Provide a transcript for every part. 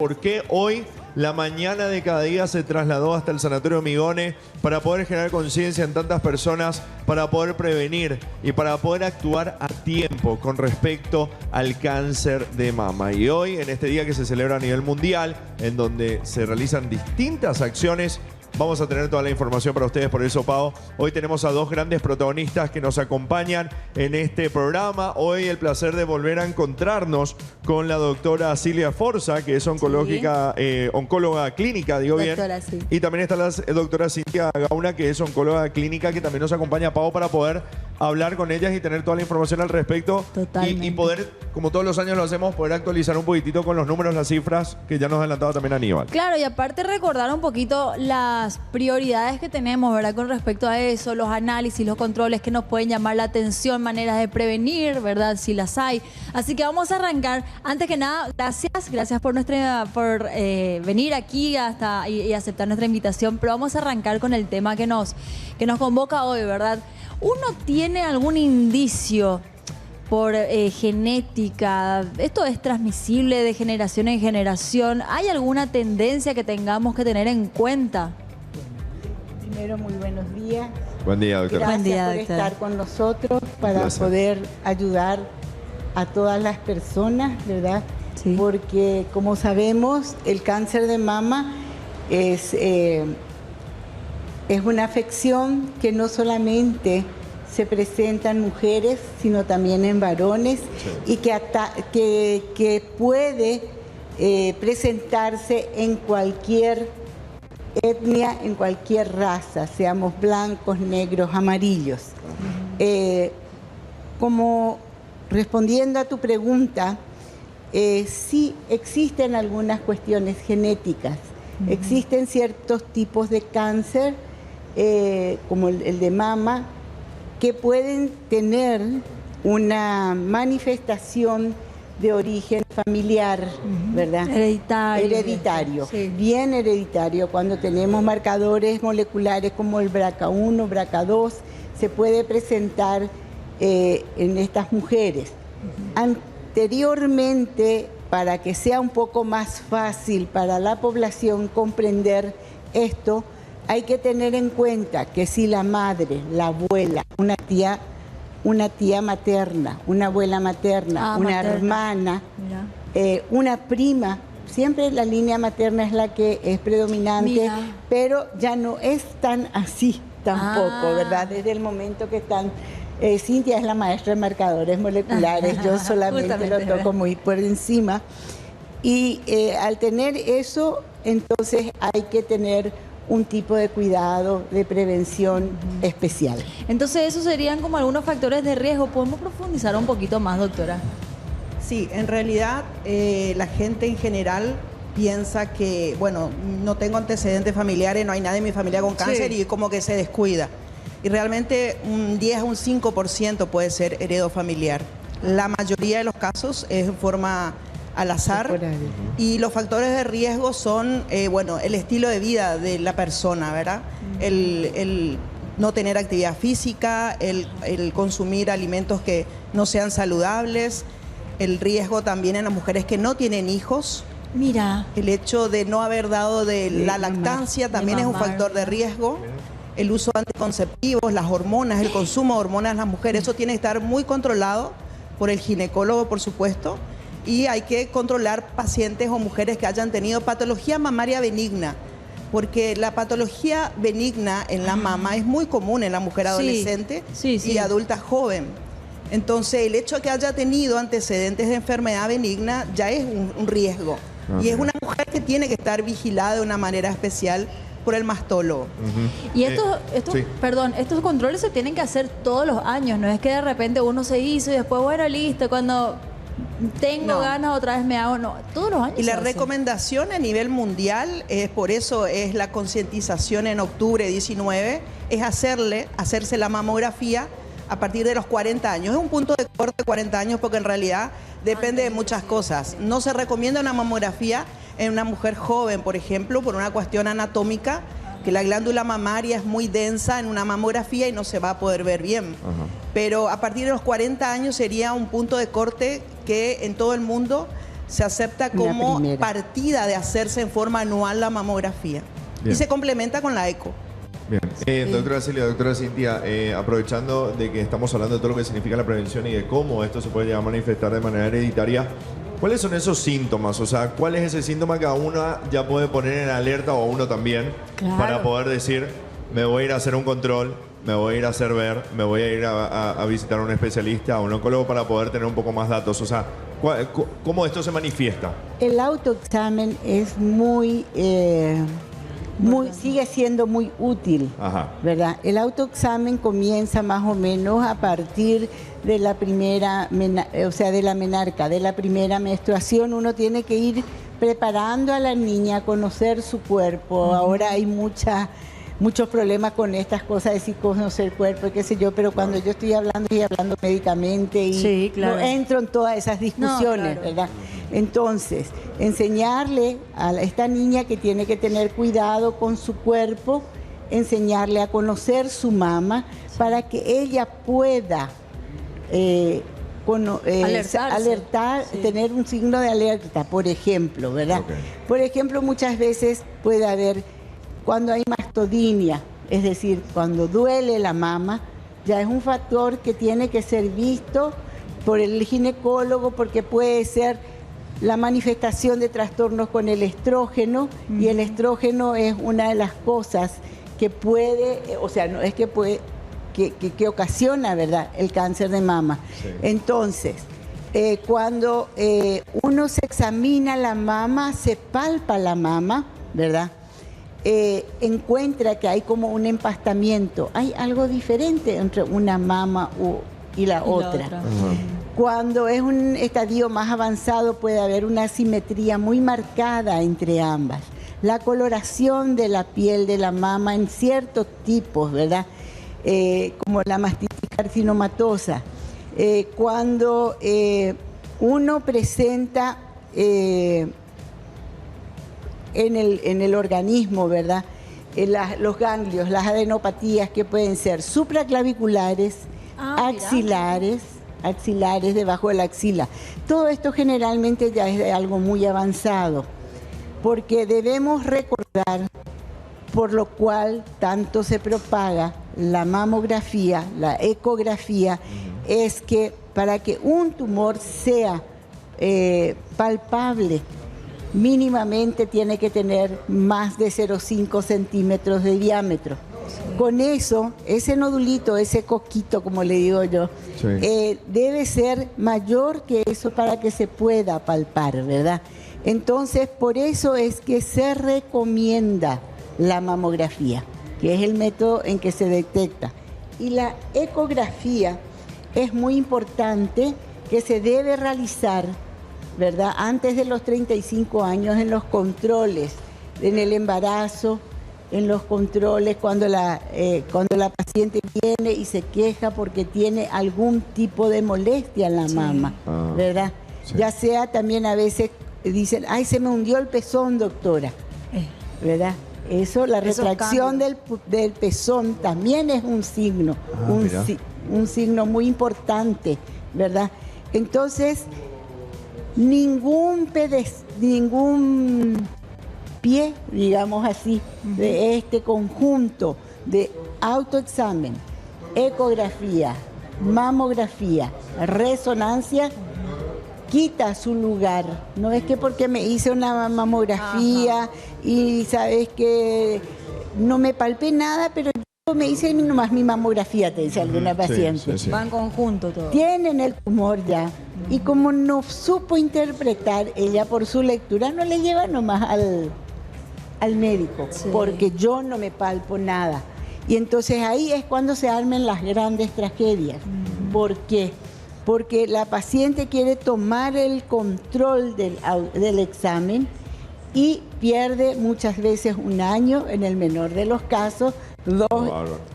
por qué hoy la mañana de cada día se trasladó hasta el Sanatorio Migones para poder generar conciencia en tantas personas, para poder prevenir y para poder actuar a tiempo con respecto al cáncer de mama. Y hoy, en este día que se celebra a nivel mundial, en donde se realizan distintas acciones, vamos a tener toda la información para ustedes. Por eso, Pau, hoy tenemos a dos grandes protagonistas que nos acompañan en este programa. Hoy el placer de volver a encontrarnos con la doctora Silvia Forza, que es oncóloga clínica, digo doctora, bien. Sí. Y también está la doctora Cintia Gauna, que es oncóloga clínica, que también nos acompaña, Pau, para poder hablar con ellas y tener toda la información al respecto. Totalmente. Y poder, como todos los años lo hacemos, poder actualizar un poquitito con los números, las cifras, que ya nos adelantaba también Aníbal. Claro, y aparte recordar un poquito las prioridades que tenemos, ¿verdad? Con respecto a eso, los análisis, los controles que nos pueden llamar la atención, maneras de prevenir, ¿verdad? Si las hay. Así que vamos a arrancar. Antes que nada, gracias por venir aquí y aceptar nuestra invitación. Pero vamos a arrancar con el tema que nos convoca hoy, ¿verdad? ¿Uno tiene algún indicio por genética? ¿Esto es transmisible de generación en generación? ¿Hay alguna tendencia que tengamos que tener en cuenta? Primero, muy buenos días. Buen día, doctora. Gracias Buen día, por doctora. estar con nosotros para poder ayudar a todas las personas, ¿verdad? Sí. Porque, como sabemos, el cáncer de mama es una afección que no solamente se presenta en mujeres, sino también en varones, y que puede presentarse en cualquier etnia, en cualquier raza, seamos blancos, negros, amarillos. Como respondiendo a tu pregunta, sí existen algunas cuestiones genéticas. Existen ciertos tipos de cáncer, como el de mama, que pueden tener una manifestación de origen familiar, ¿verdad? Hereditario. Hereditario, Sí. bien hereditario. Cuando tenemos marcadores moleculares como el BRCA1, BRCA2, se puede presentar en estas mujeres. Anteriormente, para que sea un poco más fácil para la población comprender esto, hay que tener en cuenta que si la madre, la abuela, una tía materna, una abuela materna, una hermana, una prima, siempre la línea materna es la que es predominante, pero ya no es tan así tampoco, ¿verdad? Desde el momento que están... Cintia es la maestra de marcadores moleculares, yo solamente lo toco muy por encima. Y al tener eso, entonces hay que tener un tipo de cuidado, de prevención especial. Entonces, esos serían como algunos factores de riesgo. ¿Podemos profundizar un poquito más, doctora? Sí, en realidad la gente en general piensa que, bueno, no tengo antecedentes familiares, no hay nadie en mi familia con cáncer y como que se descuida. Y realmente un 10 a un 5% puede ser heredofamiliar. La mayoría de los casos es en forma al azar y los factores de riesgo son, bueno, el estilo de vida de la persona, ¿verdad? El no tener actividad física, el consumir alimentos que no sean saludables, el riesgo también en las mujeres que no tienen hijos. Mira. El hecho de no haber dado de la lactancia también es un factor de riesgo. El uso de anticonceptivos, las hormonas, el consumo de hormonas en las mujeres, eso tiene que estar muy controlado por el ginecólogo, por supuesto, y hay que controlar pacientes o mujeres que hayan tenido patología mamaria benigna, porque la patología benigna en la mama es muy común en la mujer adolescente y adulta joven. Entonces, el hecho de que haya tenido antecedentes de enfermedad benigna ya es un riesgo. Y es una mujer que tiene que estar vigilada de una manera especial por el mastólogo. Y estos controles se tienen que hacer todos los años, no es que de repente uno se hizo y después, bueno, listo, cuando tengo ganas otra vez me hago, no, todos los años. Y la recomendación a nivel mundial, por eso es la concientización en octubre 19, es hacerse la mamografía a partir de los 40 años. Es un punto de corte 40 años porque en realidad depende de muchas cosas. No se recomienda una mamografía en una mujer joven, por ejemplo, por una cuestión anatómica, que la glándula mamaria es muy densa en una mamografía y no se va a poder ver bien. Pero a partir de los 40 años sería un punto de corte que en todo el mundo se acepta Una como primera. partida de hacerse en forma anual la mamografía. Bien. Y se complementa con la eco. Bien. Doctora Celia, doctora Cintia, aprovechando de que estamos hablando de todo lo que significa la prevención y de cómo esto se puede llegar a manifestar de manera hereditaria, ¿cuáles son esos síntomas? O sea, ¿cuál es ese síntoma que a uno ya puede poner en alerta o a uno también Claro. para poder decir, me voy a ir a hacer un control, me voy a ir a hacer ver, me voy a ir a visitar a un especialista, a un oncólogo para poder tener un poco más datos? O sea, ¿cómo esto se manifiesta? El autoexamen es sigue siendo muy útil, Ajá. ¿verdad? El autoexamen comienza más o menos a partir de la primera, de la menarca, de la primera menstruación. Uno tiene que ir preparando a la niña a conocer su cuerpo. Ahora hay muchos problemas con estas cosas de si conocer el cuerpo, qué sé yo, pero cuando yo estoy hablando médicamente y Sí, claro. no entro en todas esas discusiones, claro. ¿verdad? Entonces, enseñarle a esta niña que tiene que tener cuidado con su cuerpo, enseñarle a conocer su mama para que ella pueda Alertarse. alertar, Sí. tener un signo de alerta, por ejemplo, ¿verdad? Ok. Por ejemplo, muchas veces puede haber, cuando hay mastodinia, es decir, cuando duele la mama, ya es un factor que tiene que ser visto por el ginecólogo porque puede ser la manifestación de trastornos con el estrógeno, y el estrógeno es una de las cosas que puede, o sea, no es que puede, que ocasiona, ¿verdad?, el cáncer de mama. Sí. Entonces, cuando uno se examina la mama, se palpa la mama, ¿verdad?, encuentra que hay como un empastamiento, hay algo diferente entre una mama y la otra. Cuando es un estadio más avanzado puede haber una asimetría muy marcada entre ambas. La coloración de la piel de la mama en ciertos tipos, ¿verdad? Como la mastitis carcinomatosa. Cuando uno presenta en el organismo, ¿verdad?, los ganglios, las adenopatías que pueden ser supraclaviculares, axilares debajo de la axila. Todo esto generalmente ya es de algo muy avanzado, porque debemos recordar por lo cual tanto se propaga la mamografía, la ecografía, es que para que un tumor sea palpable, mínimamente tiene que tener más de 0,5 centímetros de diámetro. Con eso, ese nodulito, ese coquito, como le digo yo, Sí. debe ser mayor que eso para que se pueda palpar, ¿verdad? Entonces, por eso es que se recomienda la mamografía, que es el método en que se detecta. Y la ecografía es muy importante, que se debe realizar, ¿verdad?, antes de los 35 años en los controles, en el embarazo, en los controles cuando la paciente viene y se queja porque tiene algún tipo de molestia en la mama, ¿verdad? Sí. Ya sea también a veces dicen, ay, se me hundió el pezón, doctora, ¿verdad? Eso, la Esos retracción del pezón también es un signo, Mira. un signo muy importante, ¿verdad? Entonces, ningún pie, digamos así, de este conjunto de autoexamen, ecografía, mamografía, resonancia, quita su lugar. No es que porque me hice una mamografía y sabes que no me palpé nada, pero yo me hice nomás mi mamografía, te dice alguna paciente. sí. Va en conjunto todo. Tienen el tumor ya, y como no supo interpretar, ella por su lectura no le lleva nomás al médico, Sí. porque yo no me palpo nada. Y entonces ahí es cuando se armen las grandes tragedias. ¿Por qué? Porque la paciente quiere tomar el control del examen y pierde muchas veces un año, en el menor de los casos, 2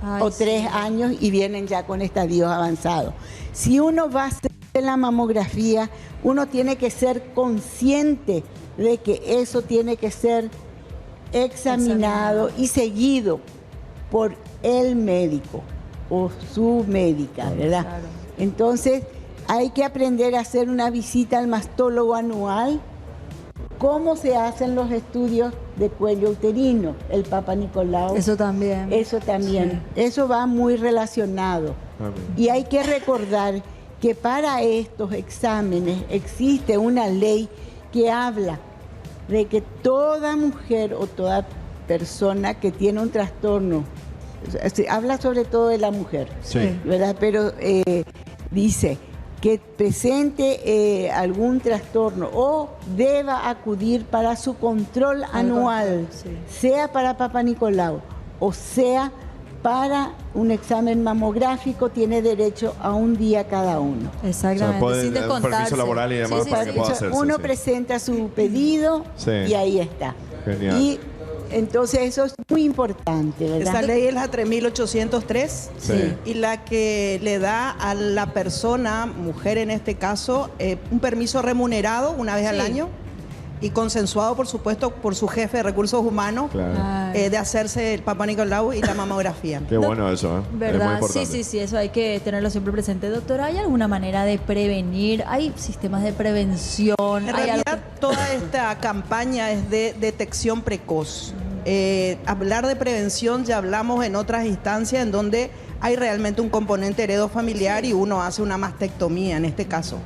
Ay, o 3 años, y vienen ya con estadios avanzados. Si uno va a hacer la mamografía, uno tiene que ser consciente de que eso tiene que ser examinado y seguido por el médico o su médica, ¿verdad? Claro. Entonces, Hay que aprender a hacer una visita al mastólogo anual. ¿Cómo se hacen los estudios de cuello uterino? El Papa Nicolau. Eso también. Eso también. Eso va muy relacionado. Amén. Y hay que recordar que para estos exámenes existe una ley que habla de que toda mujer o toda persona que tiene un trastorno, habla sobre todo de la mujer, Sí. ¿verdad? Pero dice que presente algún trastorno o deba acudir para su control anual, sí. sea para Papa Nicolau o sea para un examen mamográfico, tiene derecho a un día cada uno. Exactamente, puede- sin un descontarse. permiso laboral y demás Sí, para sí, que sí. pueda hacerse, Uno sí. presenta su pedido Sí. y ahí está. Genial. Y entonces eso es muy importante, ¿verdad? Esa ley es la 3803 Sí. y la que le da a la persona, mujer en este caso, un permiso remunerado una vez al Sí. año y consensuado, por supuesto, por su jefe de recursos humanos, Claro. Ay. de hacerse el Papa Nicolau y la mamografía. Qué bueno eso, ¿eh? Es muy ¿Verdad? Sí, importante. sí, sí, eso hay que tenerlo siempre presente. Doctora, ¿hay alguna manera de prevenir? ¿Hay sistemas de prevención? En ¿Hay algo realidad, toda esta campaña es de detección precoz. Hablar de prevención ya hablamos en otras instancias en donde hay realmente un componente heredofamiliar y uno hace una mastectomía en este caso.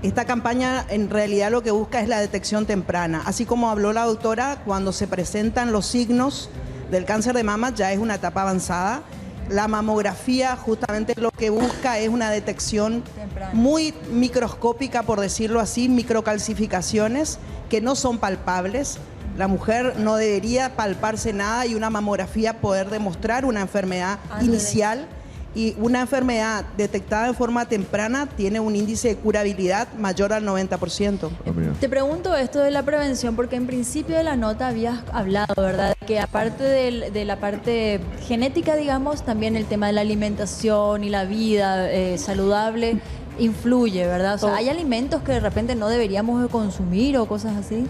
Esta campaña en realidad lo que busca es la detección temprana. Así como habló la doctora, cuando se presentan los signos del cáncer de mama ya es una etapa avanzada. La mamografía justamente lo que busca es una detección Temprana. muy microscópica, por decirlo así, microcalcificaciones que no son palpables. La mujer no debería palparse nada y una mamografía poder demostrar una enfermedad Ándale. inicial. Y una enfermedad detectada en forma temprana tiene un índice de curabilidad mayor al 90%. Ah, mira. Te pregunto esto de la prevención porque en principio de la nota habías hablado, ¿verdad? Que aparte de la parte genética, digamos, también el tema de la alimentación y la vida saludable influye, ¿verdad? O sea, ¿hay alimentos que de repente no deberíamos de consumir o cosas así?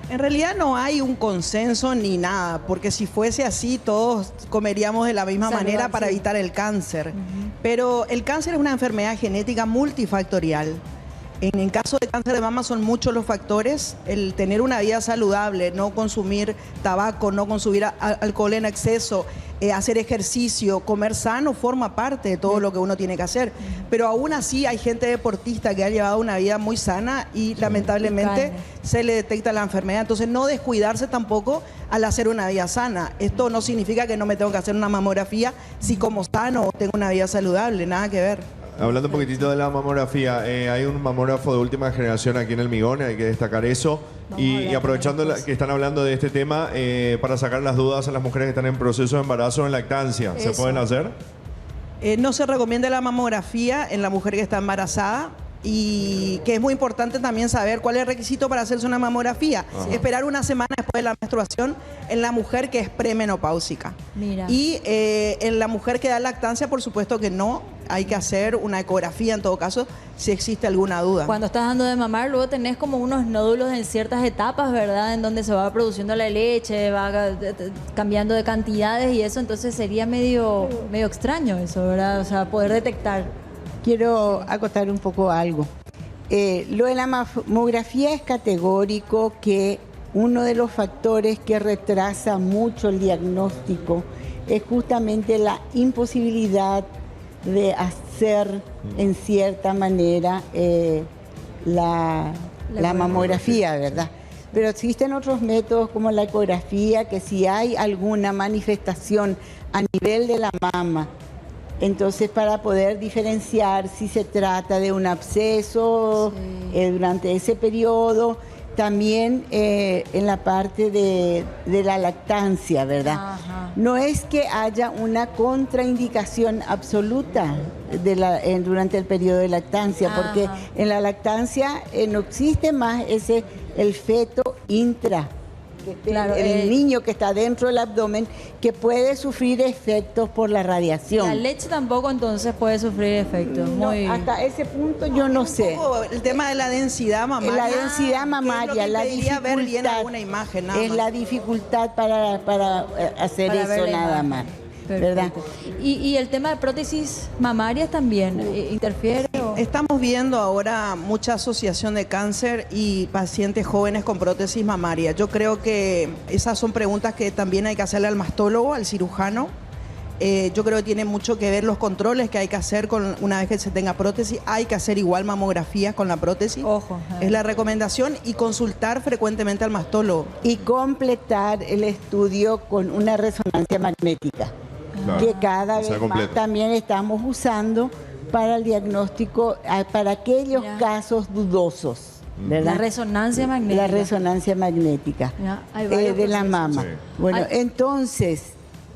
En realidad no hay un consenso ni nada, porque si fuese así todos comeríamos de la misma Saludable, manera para sí. evitar el cáncer. Pero el cáncer es una enfermedad genética multifactorial. En caso de cáncer de mama son muchos los factores. El tener una vida saludable, no consumir tabaco, no consumir alcohol en exceso, hacer ejercicio, comer sano forma parte de todo lo que uno tiene que hacer. Pero aún así hay gente deportista que ha llevado una vida muy sana y lamentablemente se le detecta la enfermedad. Entonces no descuidarse tampoco al hacer una vida sana. Esto no significa que no me tengo que hacer una mamografía si como sano o tengo una vida saludable, nada que ver. Hablando un poquitito de la mamografía, hay un mamógrafo de última generación aquí en el Migón, hay que destacar eso. Vamos a Y hablar aprovechando de que están hablando de este tema, para sacar las dudas a las mujeres que están en proceso de embarazo o en lactancia, ¿se Eso. pueden hacer? No se recomienda la mamografía en la mujer que está embarazada y que es muy importante también saber cuál es el requisito para hacerse una mamografía. Ajá. Esperar una semana después de la menstruación en la mujer que es premenopáusica. Mira. Y en la mujer que da lactancia, por supuesto que no. Hay que hacer una ecografía en todo caso si existe alguna duda. Cuando estás dando de mamar, luego tenés como unos nódulos en ciertas etapas, ¿verdad? En donde se va produciendo la leche, va cambiando de cantidades y eso, entonces sería medio extraño eso, ¿verdad? O sea, poder detectar. Quiero acotar un poco algo. Lo de la mamografía es categórico que uno de los factores que retrasa mucho el diagnóstico es justamente la imposibilidad de hacer en cierta manera la mamografía, ¿verdad? Pero existen otros métodos como la ecografía, que si hay alguna manifestación a nivel de la mama, entonces para poder diferenciar si se trata de un absceso durante ese periodo, también en la parte de la lactancia, ¿verdad? Ajá. No es que haya una contraindicación absoluta durante el periodo de lactancia, porque Ajá. en la lactancia no existe más el feto intra. Claro, el niño que está dentro del abdomen que puede sufrir efectos por la radiación. La leche tampoco entonces puede sufrir efectos. No, Muy... hasta ese punto yo no sé. El tema de la densidad mamaria. La densidad mamaria, la ver bien dificultad, alguna imagen, nada es más. la dificultad para hacer Para ver eso la nada imagen. más, Perfecto. ¿verdad? ¿Y el tema de prótesis mamarias también interfiere? O? Estamos viendo ahora mucha asociación de cáncer y pacientes jóvenes con prótesis mamaria. Yo creo que esas son preguntas que también hay que hacerle al mastólogo, al cirujano. Yo creo que tiene mucho que ver los controles que hay que hacer una vez que se tenga prótesis. Hay que hacer igual mamografías con la prótesis. Ojo. Es la recomendación, y consultar frecuentemente al mastólogo. Y completar el estudio con una resonancia magnética, Claro, que cada que sea vez más completo. también estamos usando para el diagnóstico, para aquellos Ya. casos dudosos, ¿verdad? La resonancia magnética. La resonancia magnética Ya, hay varios de la procesos. mama. Sí. Bueno, Hay- entonces,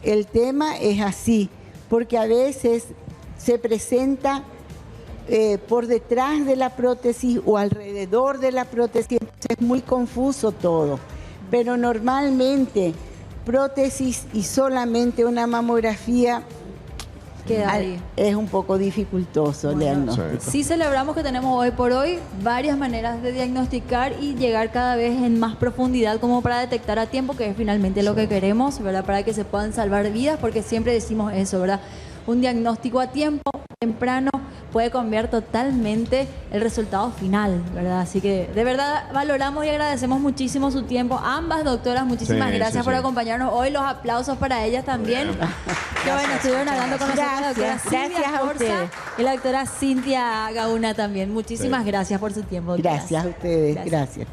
el tema es así, porque a veces se presenta por detrás de la prótesis o alrededor de la prótesis, entonces es muy confuso todo. Pero normalmente, prótesis y solamente una mamografía Queda ahí. es un poco dificultoso el Bueno, diagnóstico. Sí celebramos que tenemos hoy por hoy varias maneras de diagnosticar y llegar cada vez en más profundidad como para detectar a tiempo, que es finalmente lo que queremos, ¿verdad? Para que se puedan salvar vidas, porque siempre decimos eso, ¿verdad? Un diagnóstico a tiempo, temprano, puede cambiar totalmente el resultado final, ¿verdad? Así que de verdad valoramos y agradecemos muchísimo su tiempo. Ambas doctoras, muchísimas Sí, gracias sí, por sí. acompañarnos hoy. Los aplausos para ellas también. Qué bueno, estuvieron hablando con nosotros la doctora Gracias, Silvia gracias a Corsa ustedes. y la doctora Cintia Gauna también. Muchísimas Sí. gracias por su tiempo. doctoras. Gracias a ustedes, gracias.